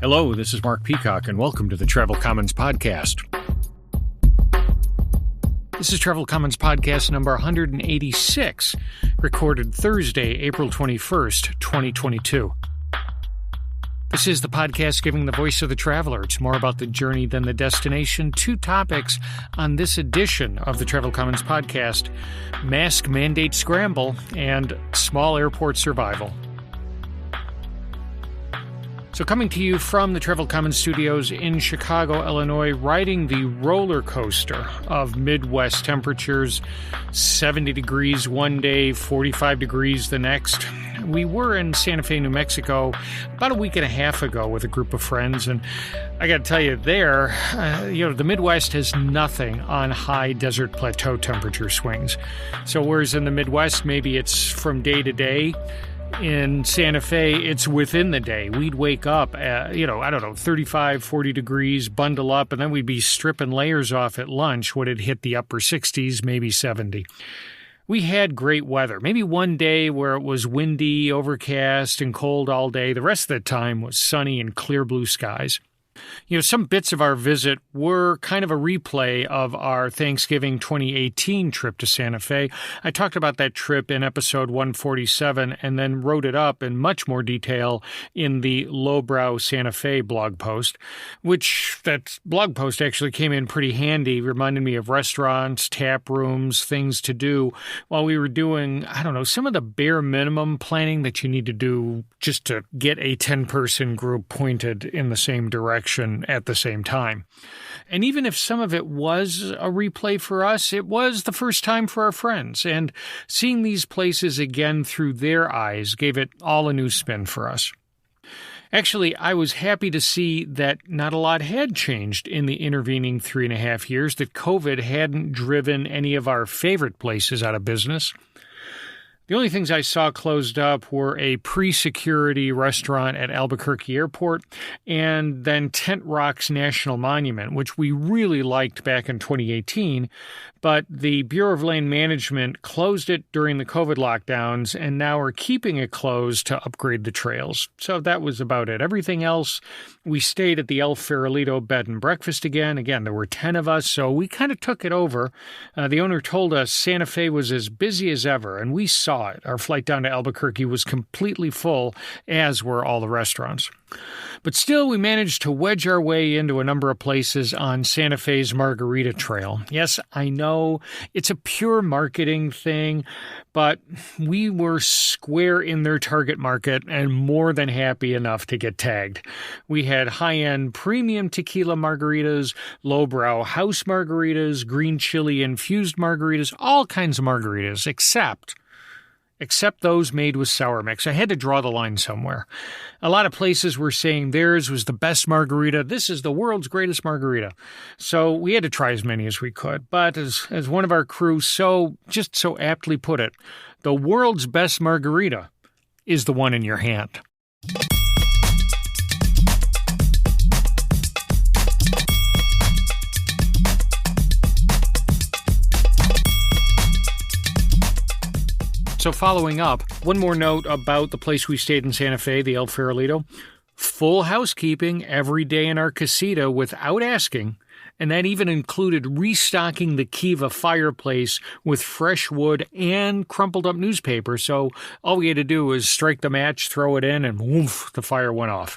Hello, this is Mark Peacock, and welcome to the Travel Commons Podcast. This is Travel Commons Podcast number 186, recorded Thursday, April 21st, 2022. This is the podcast giving the voice of the traveler. It's more about the journey than the destination. Two topics on this edition of the Travel Commons Podcast: mask mandate scramble and small airport survival. So coming to you from the Travel Commons studios in Chicago, Illinois, riding the roller coaster of Midwest temperatures, 70 degrees one day, 45 degrees the next. We were in Santa Fe, New Mexico about a week and a half ago with a group of friends, and I got to tell you, the Midwest has nothing on high desert plateau temperature swings. So whereas in the Midwest, maybe it's from day to day, in Santa Fe, it's within the day. We'd wake up at, 35, 40 degrees, bundle up, and then we'd be stripping layers off at lunch when it hit the upper 60s, maybe 70. We had great weather. Maybe one day where it was windy, overcast, and cold all day. The rest of the time was sunny and clear blue skies. Some bits of our visit were kind of a replay of our Thanksgiving 2018 trip to Santa Fe. I talked about that trip in episode 147 and then wrote it up in much more detail in the Lowbrow Santa Fe blog post, which that blog post actually came in pretty handy, reminding me of restaurants, tap rooms, things to do while we were doing, some of the bare minimum planning that you need to do just to get a 10-person group pointed in the same direction at the same time. And even if some of it was a replay for us, it was the first time for our friends. And seeing these places again through their eyes gave it all a new spin for us. Actually, I was happy to see that not a lot had changed in the intervening 3.5 years, that COVID hadn't driven any of our favorite places out of business. The only things I saw closed up were a pre-security restaurant at Albuquerque Airport and then Tent Rock's National Monument, which we really liked back in 2018, but the Bureau of Land Management closed it during the COVID lockdowns and now are keeping it closed to upgrade the trails. So that was about it. Everything else, we stayed at the El Farolito Bed and Breakfast again. Again, there were 10 of us, so we kind of took it over. The owner told us Santa Fe was as busy as ever, and we saw it. Our flight down to Albuquerque was completely full, as were all the restaurants. But still, we managed to wedge our way into a number of places on Santa Fe's Margarita Trail. Yes, I know it's a pure marketing thing, but we were square in their target market and more than happy enough to get tagged. We had high-end premium tequila margaritas, lowbrow house margaritas, green chili infused margaritas, all kinds of margaritas, except those made with sour mix. I had to draw the line somewhere. A lot of places were saying theirs was the best margarita. This is the world's greatest margarita. So we had to try as many as we could. But as one of our crew so aptly put it, the world's best margarita is the one in your hand. So following up, one more note about the place we stayed in Santa Fe, the El Farolito. Full housekeeping every day in our casita without asking, and that even included restocking the Kiva fireplace with fresh wood and crumpled up newspaper. So all we had to do was strike the match, throw it in, and woof, the fire went off.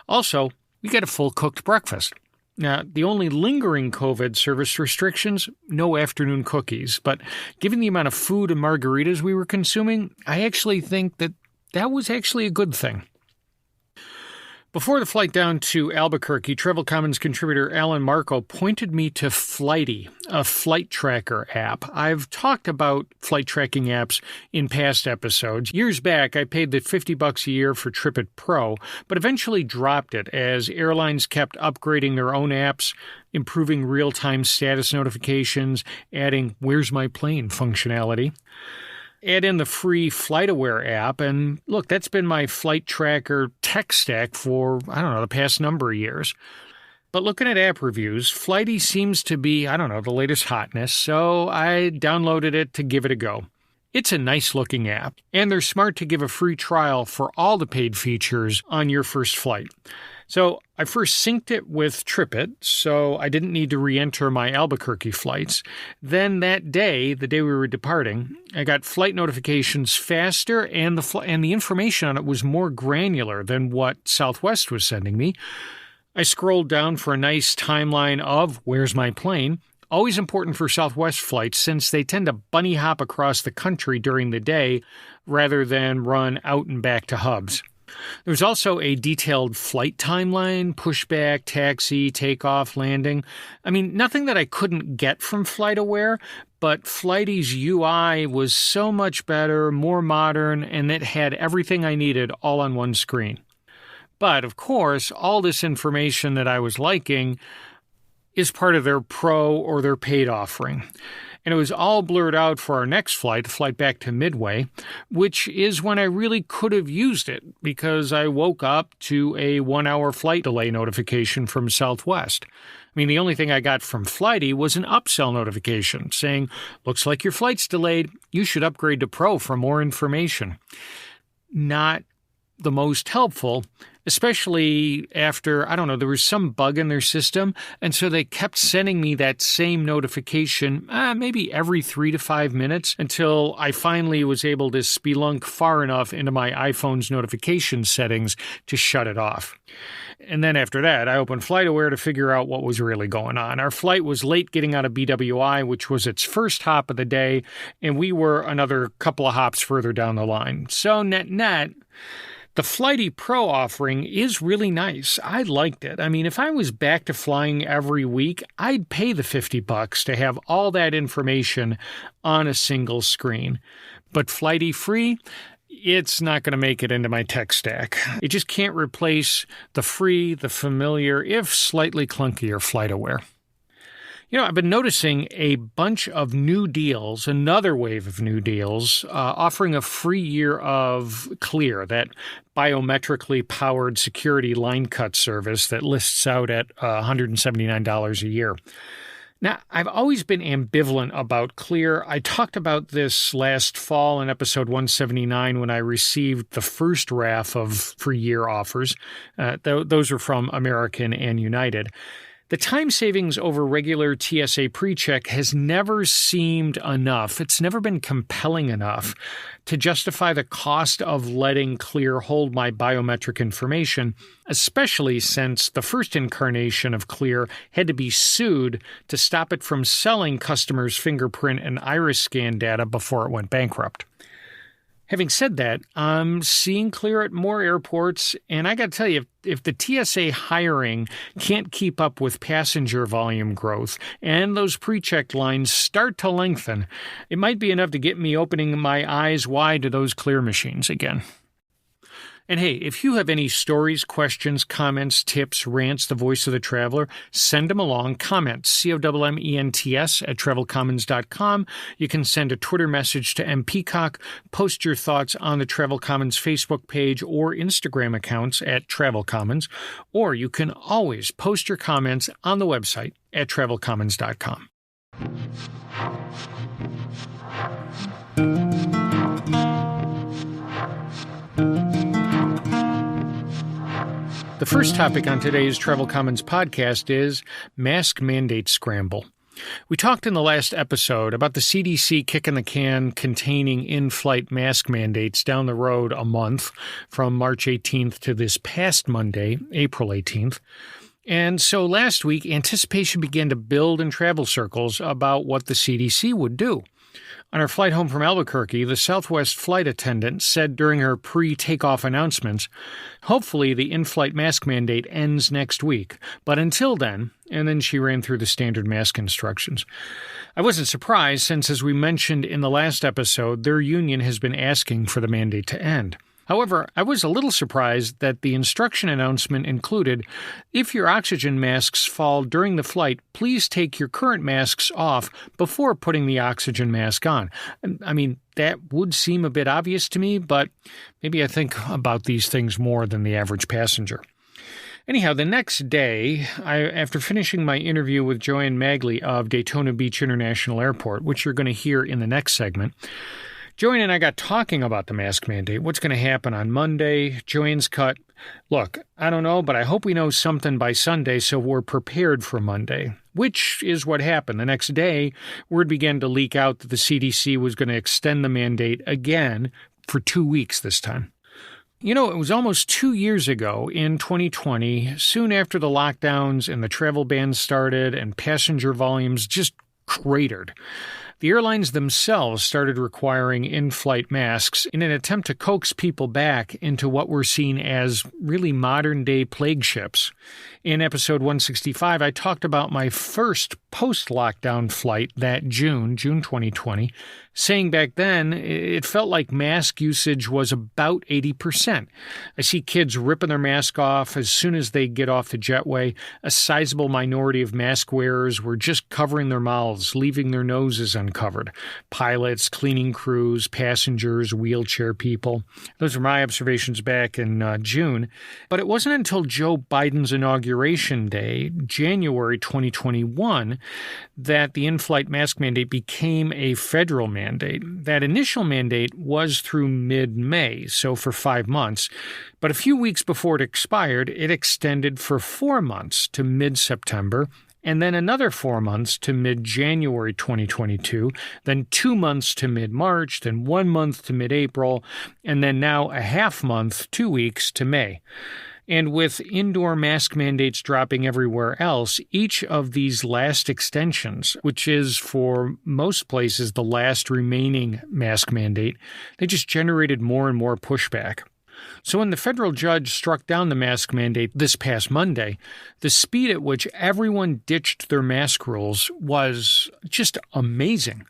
Also, we got a full cooked breakfast. Now, the only lingering COVID service restrictions, no afternoon cookies. But given the amount of food and margaritas we were consuming, I actually think that was actually a good thing. Before the flight down to Albuquerque, Travel Commons contributor Alan Marco pointed me to Flighty, a flight tracker app. I've talked about flight tracking apps in past episodes. Years back, I paid the $50 a year for TripIt Pro, but eventually dropped it as airlines kept upgrading their own apps, improving real-time status notifications, adding "Where's my plane" functionality. Add in the free FlightAware app, and look, that's been my flight tracker tech stack for, the past number of years. But looking at app reviews, Flighty seems to be, the latest hotness, so I downloaded it to give it a go. It's a nice-looking app, and they're smart to give a free trial for all the paid features on your first flight. So I first synced it with TripIt, so I didn't need to re-enter my Albuquerque flights. Then that day, the day we were departing, I got flight notifications faster, and the information on it was more granular than what Southwest was sending me. I scrolled down for a nice timeline of where's my plane. Always important for Southwest flights since they tend to bunny hop across the country during the day rather than run out and back to hubs. There was also a detailed flight timeline, pushback, taxi, takeoff, landing. I mean, nothing that I couldn't get from FlightAware, but Flighty's UI was so much better, more modern, and it had everything I needed all on one screen. But, of course, all this information that I was liking is part of their pro or their paid offering. And it was all blurred out for our next flight, the flight back to Midway, which is when I really could have used it because I woke up to a 1-hour flight delay notification from Southwest. I mean, the only thing I got from Flighty was an upsell notification saying, looks like your flight's delayed. You should upgrade to Pro for more information. Not the most helpful, especially after, there was some bug in their system, and so they kept sending me that same notification maybe every 3 to 5 minutes until I finally was able to spelunk far enough into my iPhone's notification settings to shut it off. And then after that, I opened FlightAware to figure out what was really going on. Our flight was late getting out of BWI, which was its first hop of the day, and we were another couple of hops further down the line. So net, the Flighty Pro offering is really nice. I liked it. I mean, if I was back to flying every week, I'd pay the $50 to have all that information on a single screen. But Flighty Free, it's not going to make it into my tech stack. It just can't replace the free, the familiar, if slightly clunkier FlightAware. I've been noticing a bunch of new deals, another wave of new deals, offering a free year of Clear, that biometrically powered security line cut service that lists out at $179 a year. Now, I've always been ambivalent about Clear. I talked about this last fall in episode 179 when I received the first raft of free year offers. Those were from American and United. The time savings over regular TSA PreCheck has never seemed enough. It's never been compelling enough to justify the cost of letting Clear hold my biometric information, especially since the first incarnation of Clear had to be sued to stop it from selling customers' fingerprint and iris scan data before it went bankrupt. Having said that, I'm seeing Clear at more airports, and I got to tell you, if the TSA hiring can't keep up with passenger volume growth and those pre-check lines start to lengthen, it might be enough to get me opening my eyes wide to those Clear machines again. And hey, if you have any stories, questions, comments, tips, rants, the voice of the traveler, send them along. Comments, COMMENTS at travelcommons.com. You can send a Twitter message to MPeacock, post your thoughts on the Travel Commons Facebook page or Instagram accounts at Travel Commons, or you can always post your comments on the website at travelcommons.com. The first topic on today's Travel Commons podcast is mask mandate scramble. We talked in the last episode about the CDC kicking the can containing in-flight mask mandates down the road a month from March 18th to this past Monday, April 18th. And so last week, anticipation began to build in travel circles about what the CDC would do. On our flight home from Albuquerque, the Southwest flight attendant said during her pre-takeoff announcements, hopefully the in-flight mask mandate ends next week, but until then, and then she ran through the standard mask instructions. I wasn't surprised since, as we mentioned in the last episode, their union has been asking for the mandate to end. However, I was a little surprised that the instruction announcement included, if your oxygen masks fall during the flight, please take your current masks off before putting the oxygen mask on. I mean, that would seem a bit obvious to me, but maybe I think about these things more than the average passenger. Anyhow, the next day, after finishing my interview with Joanne Magley of Daytona Beach International Airport, which you're going to hear in the next segment, Joanne and I got talking about the mask mandate. What's going to happen on Monday? Joanne's cut. Look, I don't know, but I hope we know something by Sunday so we're prepared for Monday, which is what happened. The next day, word began to leak out that the CDC was going to extend the mandate again for 2 weeks this time. You know, it was almost 2 years ago in 2020, soon after the lockdowns and the travel bans started and passenger volumes just cratered. The airlines themselves started requiring in-flight masks in an attempt to coax people back into what were seen as really modern-day plague ships. In episode 165, I talked about my first post-lockdown flight that June 2020, saying back then it felt like mask usage was about 80%. I see kids ripping their mask off as soon as they get off the jetway. A sizable minority of mask wearers were just covering their mouths, leaving their noses uncovered. Pilots, cleaning crews, passengers, wheelchair people. Those were my observations back in June. But it wasn't until Joe Biden's inauguration day, January 2021, that the in-flight mask mandate became a federal mandate. That initial mandate was through mid-May, so for 5 months. But a few weeks before it expired, it extended for 4 months to mid-September, and then another 4 months to mid-January 2022, then 2 months to mid-March, then 1 month to mid-April, and then now a half month, 2 weeks to May. And with indoor mask mandates dropping everywhere else, each of these last extensions, which is for most places the last remaining mask mandate, they just generated more and more pushback. So when the federal judge struck down the mask mandate this past Monday, the speed at which everyone ditched their mask rules was just amazing.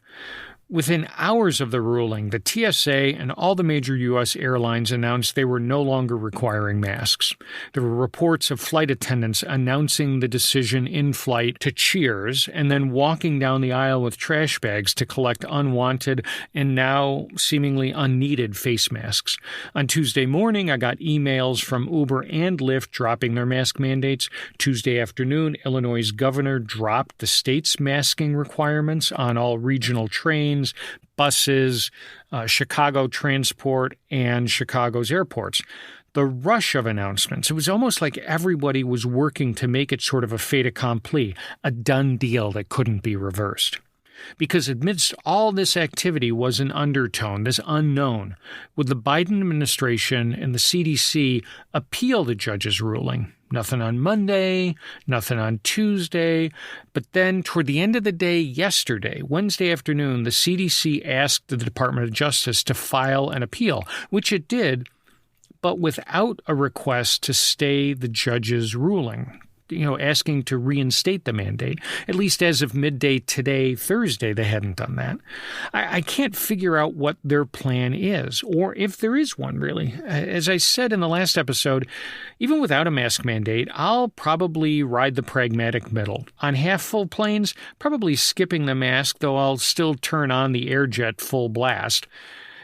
Within hours of the ruling, the TSA and all the major U.S. airlines announced they were no longer requiring masks. There were reports of flight attendants announcing the decision in flight to cheers and then walking down the aisle with trash bags to collect unwanted and now seemingly unneeded face masks. On Tuesday morning, I got emails from Uber and Lyft dropping their mask mandates. Tuesday afternoon, Illinois' governor dropped the state's masking requirements on all regional trains, buses, Chicago transport, and Chicago's airports. The rush of announcements, it was almost like everybody was working to make it sort of a fait accompli, a done deal that couldn't be reversed. Because amidst all this activity was an undertone, this unknown. Would the Biden administration and the CDC appeal the judge's ruling? Nothing on Monday, nothing on Tuesday. But then toward the end of the day yesterday, Wednesday afternoon, the CDC asked the Department of Justice to file an appeal, which it did, but without a request to stay the judge's ruling. Asking to reinstate the mandate. At least as of midday today, Thursday, they hadn't done that. I can't figure out what their plan is, or if there is one, really. As I said in the last episode, even without a mask mandate, I'll probably ride the pragmatic middle. On half-full planes, probably skipping the mask, though I'll still turn on the Airjet full blast.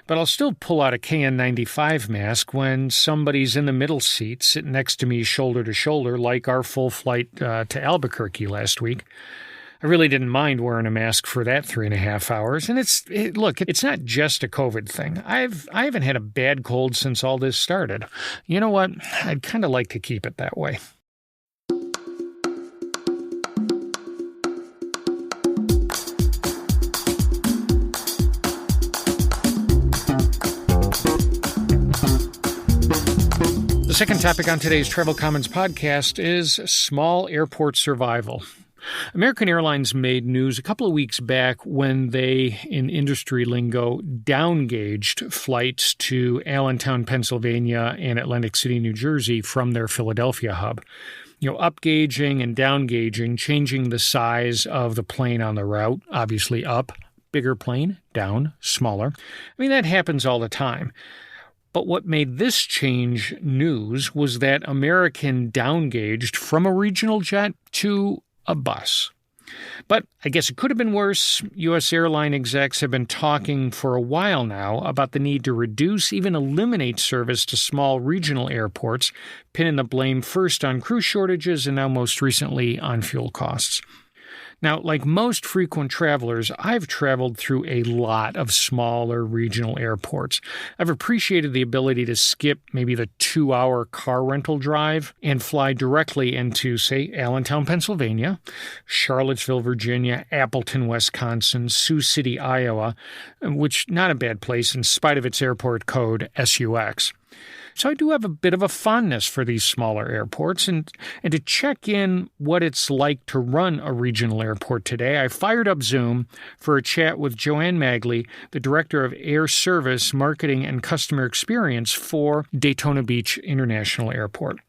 But I'll still pull out a KN95 mask when somebody's in the middle seat sitting next to me shoulder to shoulder, like our full flight to Albuquerque last week. I really didn't mind wearing a mask for that 3.5 hours. And it's not just a COVID thing. I haven't had a bad cold since all this started. You know what? I'd kind of like to keep it that way. The second topic on today's Travel Commons podcast is small airport survival. American Airlines made news a couple of weeks back when they, in industry lingo, downgauged flights to Allentown, Pennsylvania and Atlantic City, New Jersey from their Philadelphia hub. Upgauging and downgauging, changing the size of the plane on the route, obviously up, bigger plane, down, smaller. That happens all the time. But what made this change news was that American downgauged from a regional jet to a bus. But I guess it could have been worse. U.S. airline execs have been talking for a while now about the need to reduce, even eliminate service to small regional airports, pinning the blame first on crew shortages and now most recently on fuel costs. Now, like most frequent travelers, I've traveled through a lot of smaller regional airports. I've appreciated the ability to skip maybe the 2-hour car rental drive and fly directly into, say, Allentown, Pennsylvania, Charlottesville, Virginia, Appleton, Wisconsin, Sioux City, Iowa, which not a bad place in spite of its airport code SUX. So I do have a bit of a fondness for these smaller airports, and to check in what it's like to run a regional airport today, I fired up Zoom for a chat with Joanne Magley, the Director of Air Service, Marketing, and Customer Experience for Daytona Beach International Airport.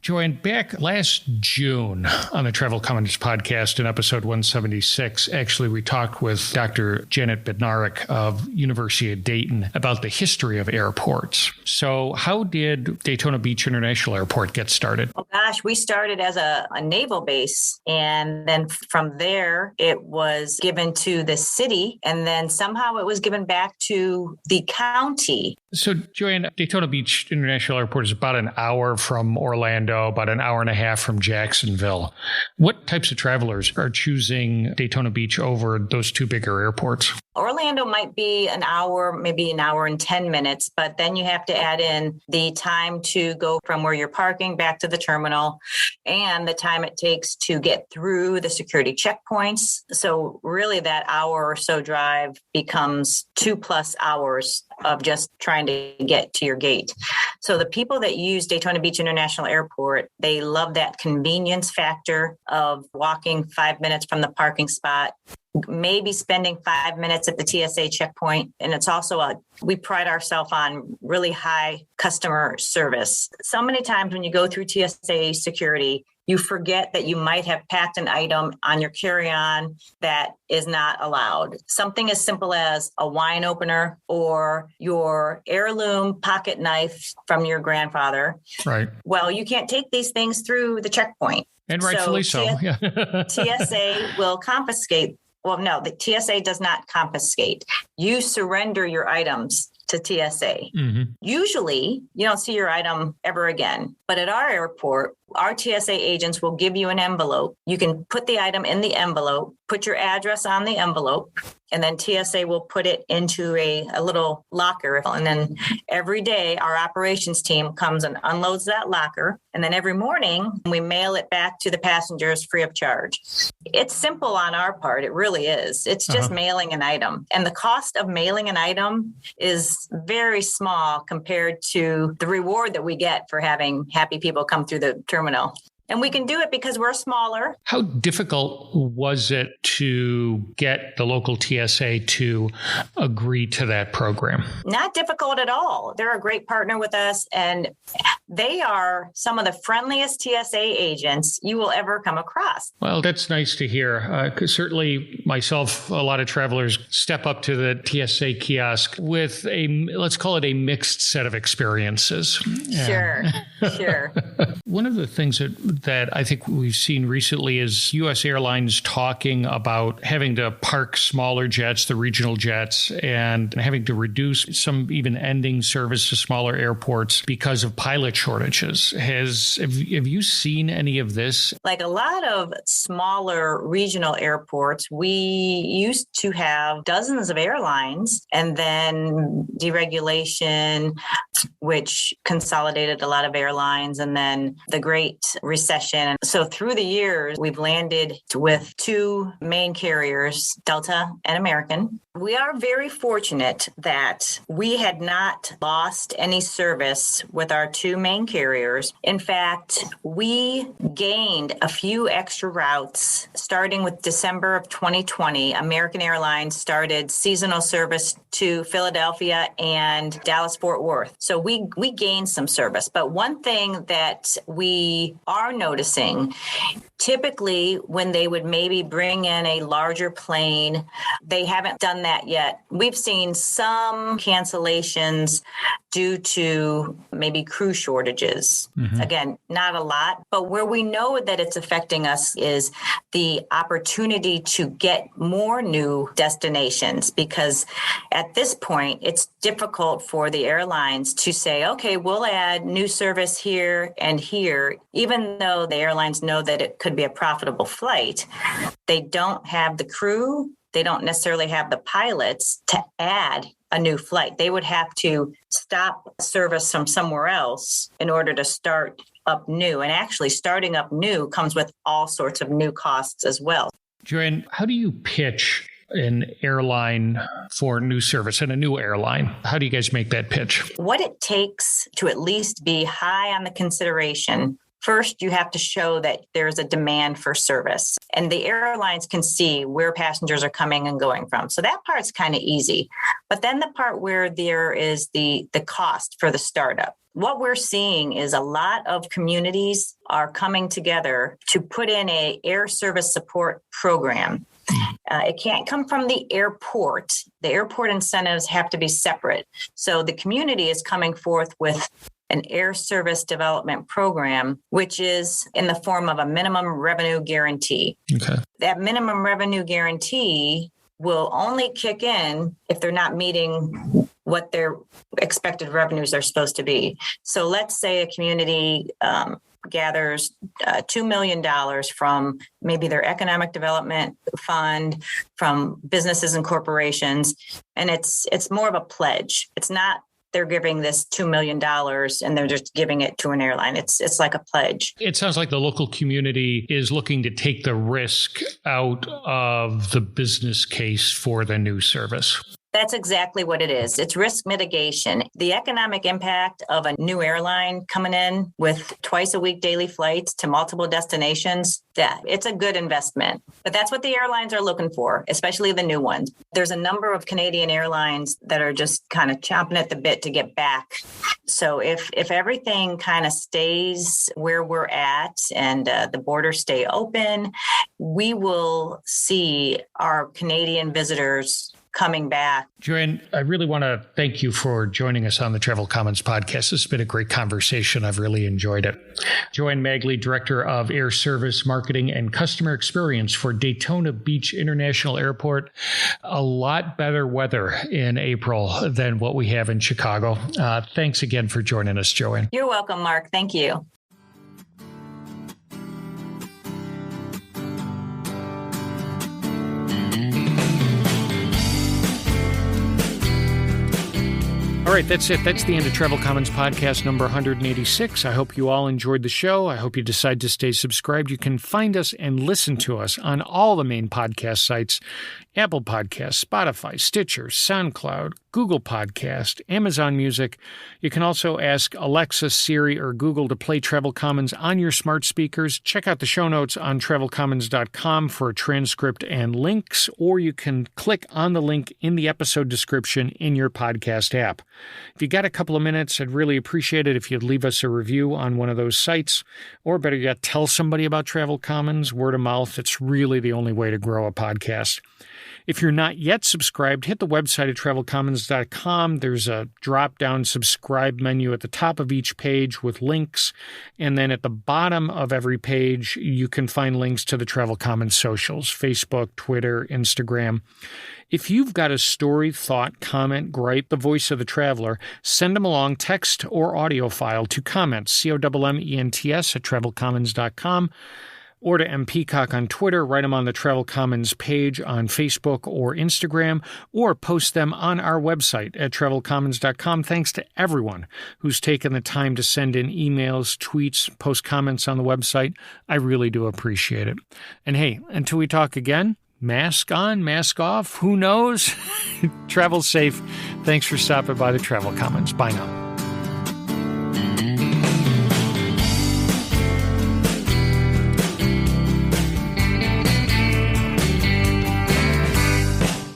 Joanne, back last June on the Travel Commons podcast in episode 176, actually we talked with Dr. Janet Bednarek of University of Dayton about the history of airports. So how did Daytona Beach International Airport get started? Oh gosh, we started as a naval base, and then from there it was given to the city, and then somehow it was given back to the county. So, Joanne, Daytona Beach International Airport is about an hour from Orlando, about an hour and a half from Jacksonville. What types of travelers are choosing Daytona Beach over those two bigger airports? Orlando might be an hour, maybe an hour and 10 minutes, but then you have to add in the time to go from where you're parking back to the terminal and the time it takes to get through the security checkpoints. So really that hour or so drive becomes 2+ hours of just trying to get to your gate. So the people that use Daytona Beach International Airport, they love that convenience factor of walking 5 minutes from the parking spot, maybe spending 5 minutes at the TSA checkpoint. And it's also we pride ourselves on really high customer service. So many times when you go through TSA security, you forget that you might have packed an item on your carry-on that is not allowed. Something as simple as a wine opener or your heirloom pocket knife from your grandfather. Right. Well, you can't take these things through the checkpoint. And rightfully so. Yeah. TSA will confiscate. Well, no, the TSA does not confiscate. You surrender your items to TSA. Mm-hmm. Usually, you don't see your item ever again. But at our airport, our TSA agents will give you an envelope. You can put the item in the envelope, put your address on the envelope, and then TSA will put it into a little locker. And then every day, our operations team comes and unloads that locker. And then every morning, we mail it back to the passengers free of charge. It's simple on our part. It really is. It's just mailing an item. And the cost of mailing an item is very small compared to the reward that we get for having happy people come through the terminal. And we can do it because we're smaller. How difficult was it to get the local TSA to agree to that program? Not difficult at all. They're a great partner with us, and they are some of the friendliest TSA agents you will ever come across. Well, that's nice to hear. 'Cause certainly myself, a lot of travelers step up to the TSA kiosk with let's call it a mixed set of experiences. Sure. One of the things that I think we've seen recently is U.S. airlines talking about having to park smaller jets, the regional jets, and having to reduce some even ending service to smaller airports because of pilot shortages. Have you seen any of this? Like a lot of smaller regional airports, we used to have dozens of airlines, and then deregulation, which consolidated a lot of airlines, and then the Great Recession. So through the years, we've landed with two main carriers, Delta and American. We are very fortunate that we had not lost any service with our two main carriers. In fact, we gained a few extra routes. Starting with December of 2020, American Airlines started seasonal service to Philadelphia and Dallas-Fort Worth. So we gained some service. But one thing that we are noticing, typically when they would maybe bring in a larger plane, they haven't done that yet. We've seen some cancellations due to maybe crew shortages. Again, not a lot, but where we know that it's affecting us is the opportunity to get more new destinations, because at this point, it's difficult for the airlines to say, okay, we'll add new service here and here, even though the airlines know that it could be a profitable flight. They don't have the crew. They don't necessarily have the pilots to add a new flight. They would have to stop service from somewhere else in order to start up new. And actually, starting up new comes with all sorts of new costs as well. Joanne, how do you pitch an airline for new service and a new airline? How do you guys make that pitch? What it takes to at least be high on the consideration. First, you have to show that there's a demand for service, and the airlines can see where passengers are coming and going from. So that part's kind of easy. But then the part where there is the cost for the startup. What we're seeing is a lot of communities are coming together to put in an air service support program. It can't come from the airport. The airport incentives have to be separate. So the community is coming forth with an air service development program, which is in the form of a minimum revenue guarantee. Okay. That minimum revenue guarantee will only kick in if they're not meeting what their expected revenues are supposed to be. So let's say a community gathers $2 million from maybe their economic development fund, from businesses and corporations, and it's more of a pledge. It's not they're giving this $2 million and they're just giving it to an airline. It's like a pledge. It sounds like the local community is looking to take the risk out of the business case for the new service. That's exactly what it is. It's risk mitigation. The economic impact of a new airline coming in with twice a week daily flights to multiple destinations, it's a good investment. But that's what the airlines are looking for, especially the new ones. There's a number of Canadian airlines that are just kind of chomping at the bit to get back. So if everything kind of stays where we're at and the borders stay open, we will see our Canadian visitors coming back. Joanne, I really want to thank you for joining us on the Travel Commons podcast. This has been a great conversation. I've really enjoyed it. Joanne Magley, Director of Air Service Marketing and Customer Experience for Daytona Beach International Airport. A lot better weather in April than what we have in Chicago. Thanks again for joining us, Joanne. You're welcome, Mark. Thank you. All right, that's it. That's the end of Travel Commons podcast number 186. I hope you all enjoyed the show. I hope you decide to stay subscribed. You can find us and listen to us on all the main podcast sites: Apple Podcasts, Spotify, Stitcher, SoundCloud, Google Podcast, Amazon Music. You can also ask Alexa, Siri, or Google to play Travel Commons on your smart speakers. Check out the show notes on travelcommons.com for a transcript and links, or you can click on the link in the episode description in your podcast app. If you got a couple of minutes, I'd really appreciate it if you'd leave us a review on one of those sites, or better yet, tell somebody about Travel Commons. Word of mouth, it's really the only way to grow a podcast. If you're not yet subscribed, hit the website at travelcommons.com. There's a drop-down subscribe menu at the top of each page with links. And then at the bottom of every page, you can find links to the Travel Commons socials: Facebook, Twitter, Instagram. If you've got a story, thought, comment, gripe, the voice of the traveler, send them along, text or audio file to comments, COMMENTS at travelcommons.com. Or to M. Peacock on Twitter, write them on the Travel Commons page on Facebook or Instagram, or post them on our website at travelcommons.com. Thanks to everyone who's taken the time to send in emails, tweets, post comments on the website. I really do appreciate it. And hey, until we talk again, mask on, mask off, who knows? Travel safe. Thanks for stopping by the Travel Commons. Bye now.